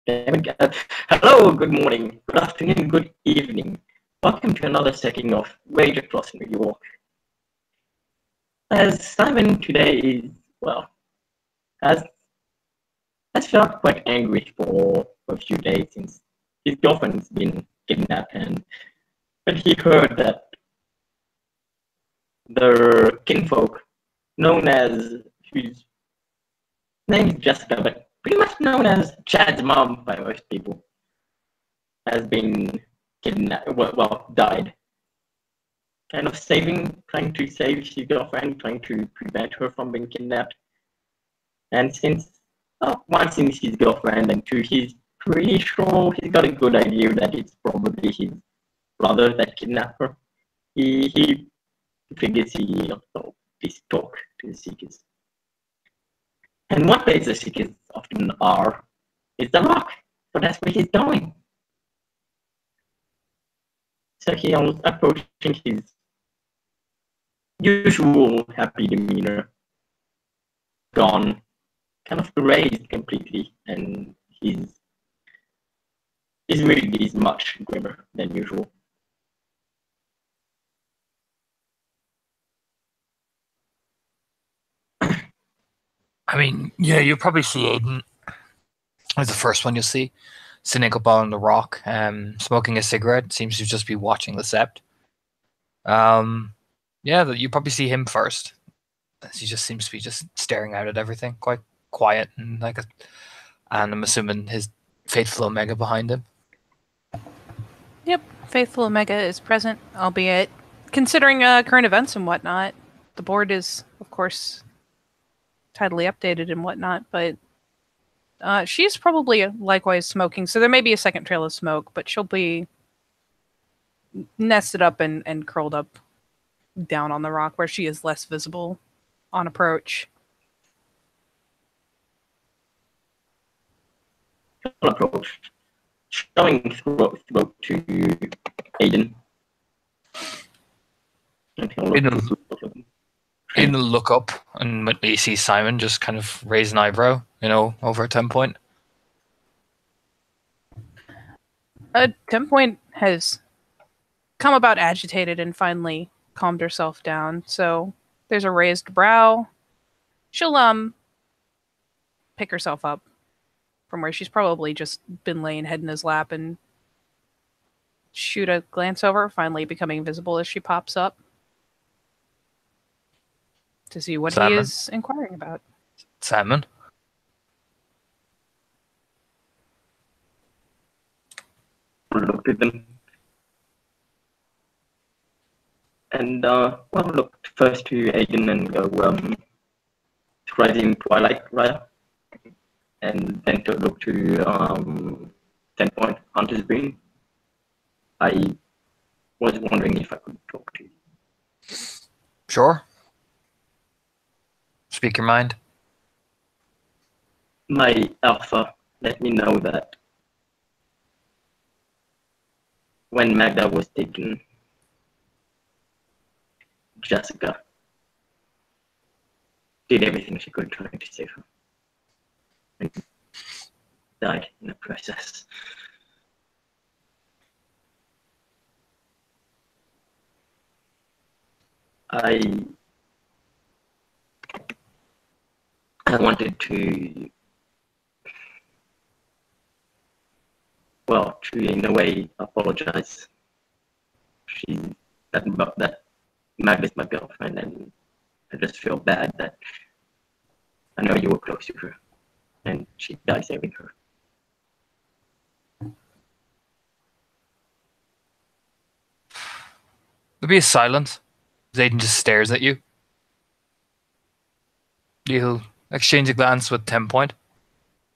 Hello, good morning, good afternoon, good evening. Welcome to another setting of Rage Across New York. As Simon today is, well, has felt quite angry for a few days since his girlfriend's been kidnapped, but he heard that the kinfolk, known as, whose name is Jessica, but pretty much known as Chad's mom by most people, has been kidnapped, died. Kind of trying to save his girlfriend, trying to prevent her from being kidnapped. And one, since his girlfriend, and two, he's pretty sure he's got a good idea that it's probably his brother that kidnapped her. He figures this talk to the Seekers. And one place the Seekers often are is the Rock, so that's where he's going. So he was approaching his usual happy demeanor gone, kind of erased completely, and his mood is much grimmer than usual. I mean, yeah, you'll probably see Aiden as the first one you'll see, sitting up on the rock, smoking a cigarette. Seems to just be watching the Sept. Yeah, you probably see him first. He just seems to be just staring out at everything, quite quiet, and and I'm assuming his faithful Omega behind him. Yep, faithful Omega is present, albeit considering current events and whatnot. The board is, of course, tidily updated and whatnot, but she's probably likewise smoking, so there may be a second trail of smoke, but she'll be nested up and curled up down on the rock where she is less visible on approach. Approach, showing throat to Aiden. Aiden will look up and you see Simon just kind of raise an eyebrow, over a 10 point. 10 point has come about agitated and finally calmed herself down. So there's a raised brow. She'll pick herself up from where she's probably just been laying head in his lap and shoot a glance over, finally becoming visible as she pops up to see what Simon. He is inquiring about. Simon? Looked at them. And, looked first to Aiden and go, Rising Twilight Rider. And then to look to 10 point Hunter's Green. I was wondering if I could talk to you. Sure. Speak your mind. My alpha let me know that when Magda was taken, Jessica did everything she could trying to save her. And died in the process. I wanted to, in a way, apologize. That Magda's my girlfriend, and I just feel bad that I know you were close to her, and she died saving her. There'll be a silence. Zayden just stares at you. You'll exchange a glance with 10 point.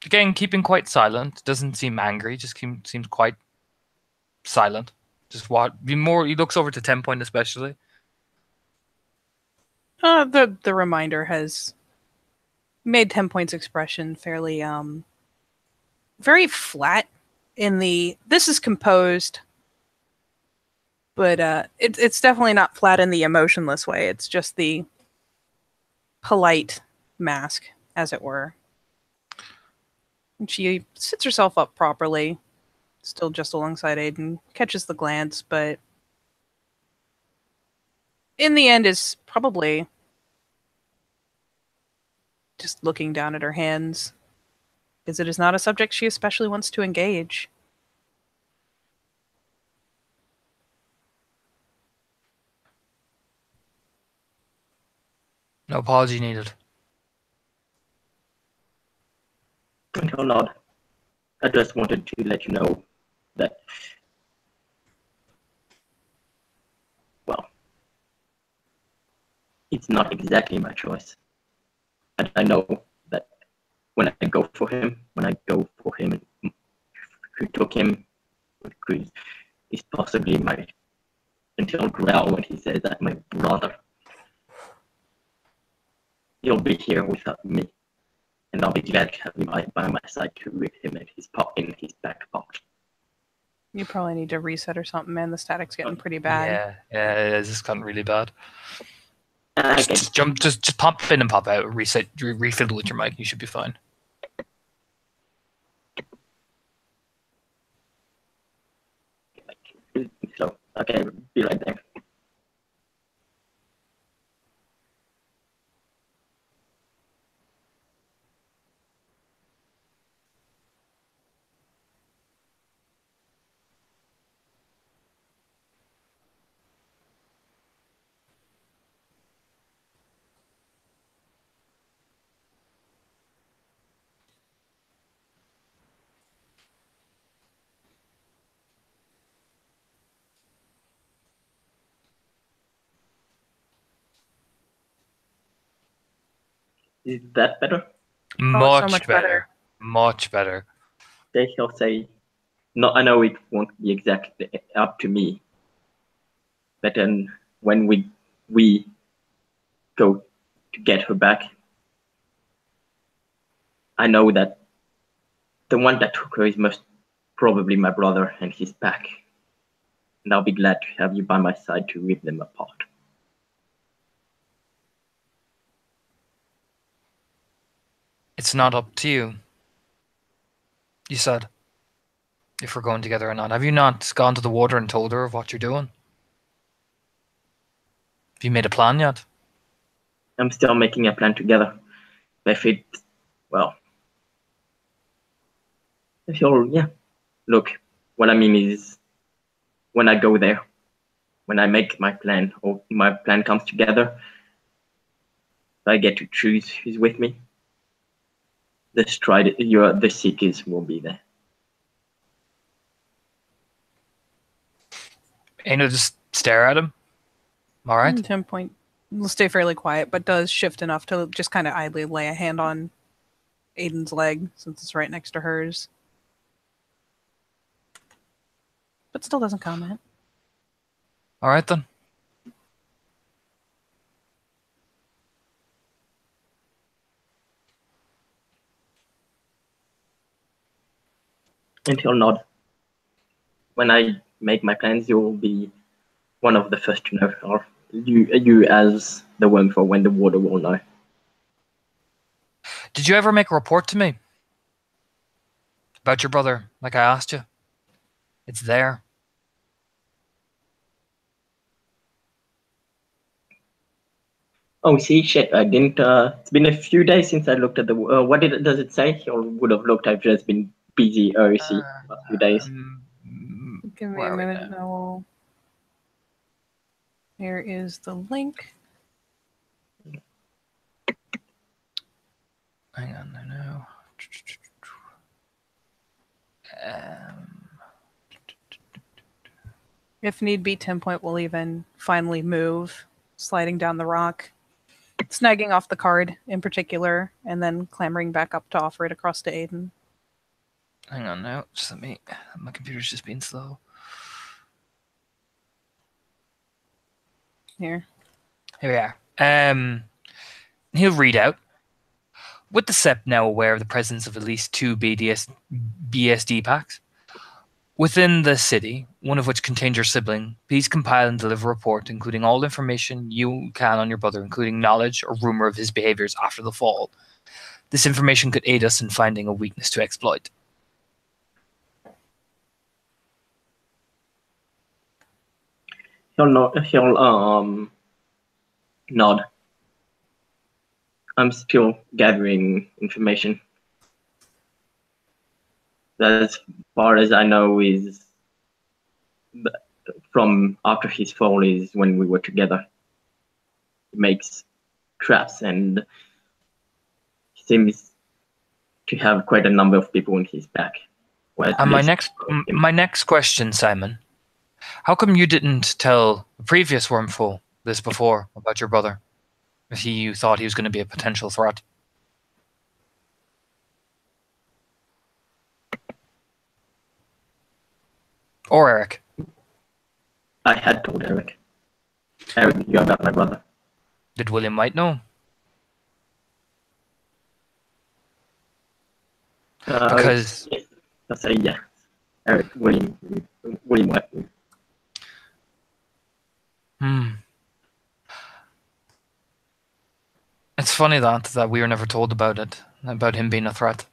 Again, keeping quite silent. Doesn't seem angry. Just seems quite silent. Just he looks over to 10 point especially. The reminder has made 10 point's expression fairly very flat in the this is composed, but it's definitely not flat in the emotionless way. It's just the polite mask, as it were. And she sits herself up properly, still just alongside Aiden, catches the glance, but in the end is probably just looking down at her hands, because it is not a subject she especially wants to engage. No apology needed. Until not. I just wanted to let you know that, well, it's not exactly my choice. And I know that when I go for him, who took him, because he's possibly my, until Grell when he says that my brother, he'll be here without me. And I'll be glad to have him by my side to read him in his back pocket. You probably need to reset or something, man. The static's getting pretty bad. Yeah, it has gotten really bad. Okay. Just pop in and pop out. Reset, refiddle with your mic. You should be fine. So, okay, be right there. Is that better? Much better. Much better. They shall say, no, I know it won't be exactly up to me, but then when we go to get her back, I know that the one that took her is most probably my brother and his pack, and I'll be glad to have you by my side to rip them apart. It's not up to you. You said, if we're going together or not. Have you not gone to the water and told her of what you're doing? Have you made a plan yet? I'm still making a plan together. If it, well, if you're, yeah. Look, what I mean is, when I go there, when I make my plan, or my plan comes together, I get to choose who's with me. The Seekers will be there. Aina just stare at him. All right. 10 point will stay fairly quiet, but does shift enough to just kind of idly lay a hand on Aiden's leg since it's right next to hers. But still doesn't comment. All right then. Until not. When I make my plans, you'll be one of the first to know, or you as the one for when the water will know. Did you ever make a report to me about your brother, like I asked you? It's there. Oh, see, shit, I didn't, it's been a few days since I looked at the, what does it say? Or would have looked, I've just been busy, see, last few days. Give me a minute. No. Here is the link. Hang on, no. If need be, 10 point will even finally move, sliding down the rock, snagging off the card in particular, and then clambering back up to offer it across to Aiden. Hang on now, just let me. My computer's just being slow. Here we are. He'll read out. With the SEP now aware of the presence of at least 2 BSD packs within the city, one of which contains your sibling, please compile and deliver a report including all information you can on your brother, including knowledge or rumor of his behaviors after the fall. This information could aid us in finding a weakness to exploit. He'll nod. I'm still gathering information. That, as far as I know, is from after his fall is when we were together. He makes traps and he seems to have quite a number of people on his back. And my next question, Simon, how come you didn't tell the previous Wormful this before about your brother? If you thought he was going to be a potential threat. Or Eric. I had told Eric. Eric knew about my brother. Did William White know? Because yes. I'll say yeah. Eric, William White. It's funny that we were never told about it, about him being a threat.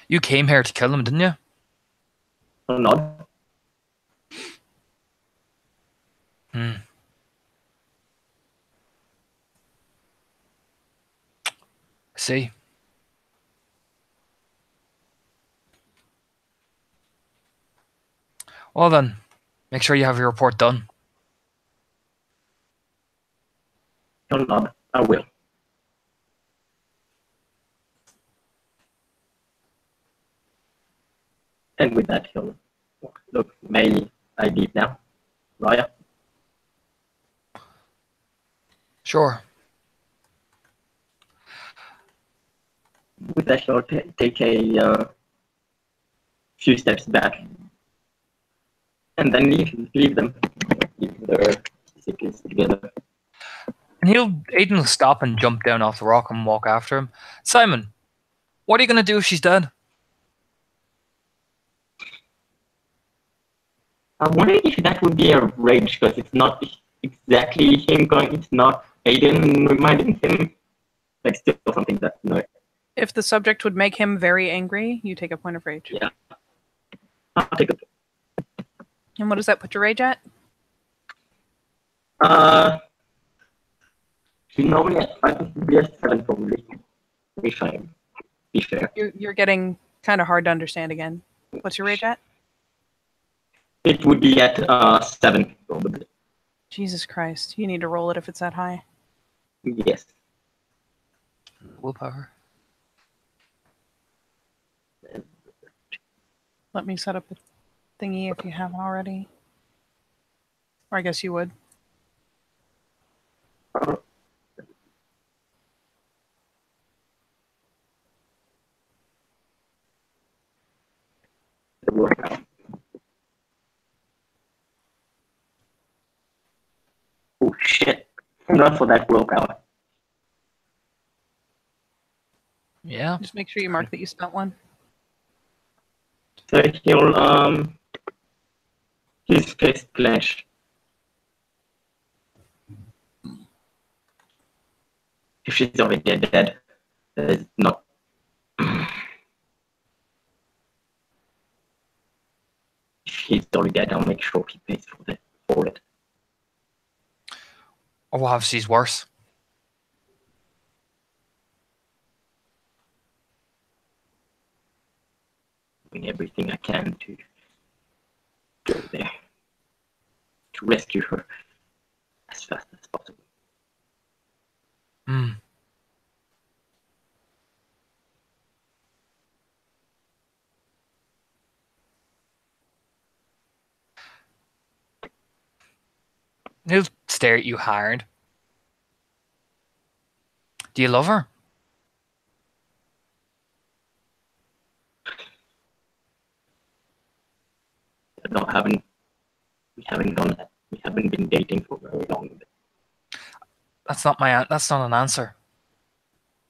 You came here to kill him, didn't you? Or not. I see. Well then, make sure you have your report done. Or not. I will. And with that, he'll look. May I leave now, Raya? Sure. With that, he'll take a few steps back, and then leave them. Leave their secrets together. And Aiden will stop and jump down off the rock and walk after him. Simon, what are you going to do if she's dead? I'm wondering if that would be a rage, because it's not exactly him going, it's not Aiden reminding him. Like, still something that, If the subject would make him very angry, you take a point of rage. Yeah. I'll take a. And what does that put your rage at? She's normally at 5, be at 7 probably. If I'm be fair. You're getting kind of hard to understand again. What's your rage at? It would be at 7 probably. Jesus Christ. You need to roll it if it's that high. Yes. Willpower. Let me set up a thingy if you haven't already. Or I guess you would. Oh shit. Not for that willpower. Yeah. Just make sure you mark that you spent one. So he'll his face clench. If she's already dead, there's not. If he's already dead, I'll make sure he pays for it. Or what if she's worse? Doing everything I can to go there to rescue her as fast as possible. He'll stare at you hard. Do you love her? No, we haven't done that. We haven't been dating for very long. That's not an answer.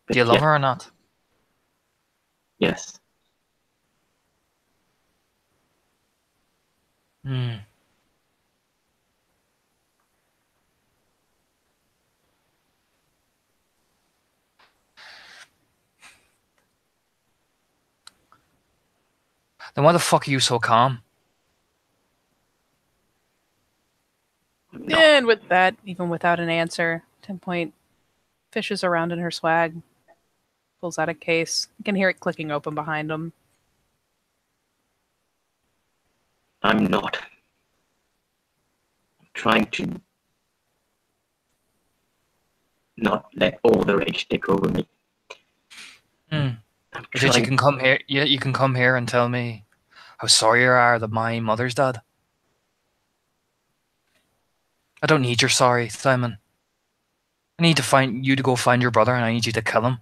Do you love her or not? Yes. Then why the fuck are you so calm? No. And with that, even without an answer, 10 Point fishes around in her swag, pulls out a case. You can hear it clicking open behind him. I'm not. I'm trying to not let all the rage take over me. I'm But yet you trying. can come here. Yeah, you can come here and tell me how sorry you are that my mother's dead. I don't need your sorry, Simon. I need to find you to go find your brother, and I need you to kill him.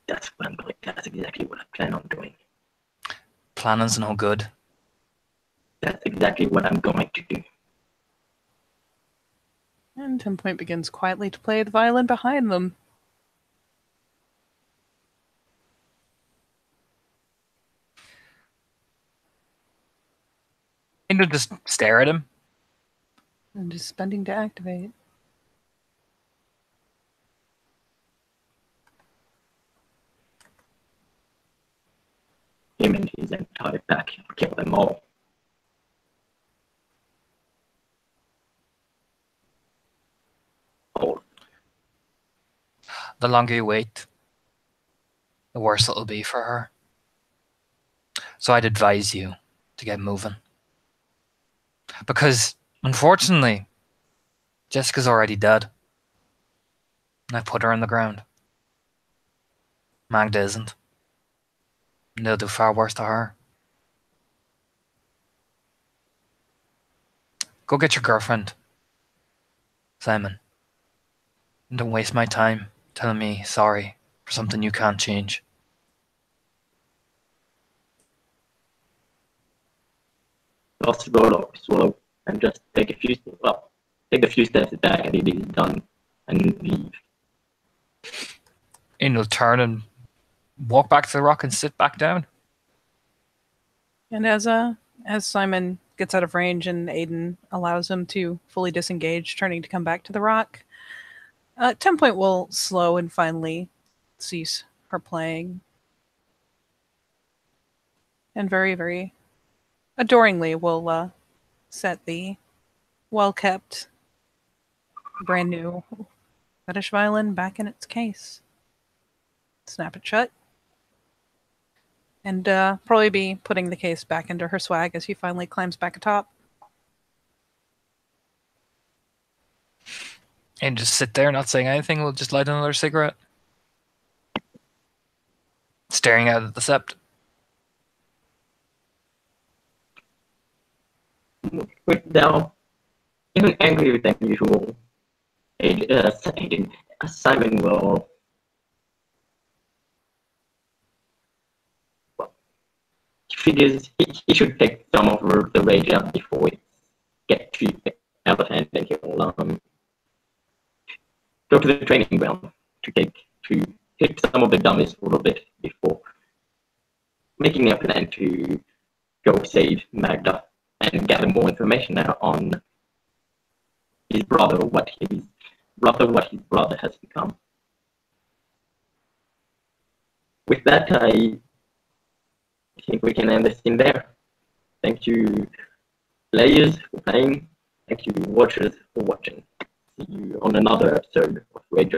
That's what I'm going. That's exactly what I plan on doing. Planning's no good. That's exactly what I'm going to do. And 10 Point begins quietly to play the violin behind them. And to just stare at him. And is spending to activate. Him and his entire pack. Kill them all. All. The longer you wait, the worse it'll be for her. So I'd advise you to get moving. Because, unfortunately, Jessica's already dead. And I put her on the ground. Magda isn't. And they'll do far worse to her. Go get your girlfriend, Simon. And don't waste my time telling me sorry for something you can't change. I'll swallow, and just take a few steps back, and it is done, and leave. And he'll turn and walk back to the rock and sit back down. And as Simon gets out of range and Aiden allows him to fully disengage, turning to come back to the rock, 10 Point will slow and finally cease her playing. And very, very adoringly will set the well-kept, brand new fetish violin back in its case. Snap it shut. And probably be putting the case back into her swag as he finally climbs back atop. And just sit there not saying anything. We'll just light another cigarette. Staring out at the sept. Now, even angrier than usual, Simon will. He figures he should take some of the rage out before it gets too out of hand, and he will go to the training ground to hit some of the dummies a little bit before making a plan to go save Magda and gather more information on his brother, what his brother has become. With that, I think we can end the scene there. Thank you, players, for playing. Thank you, watchers, for watching. See you on another episode of Rage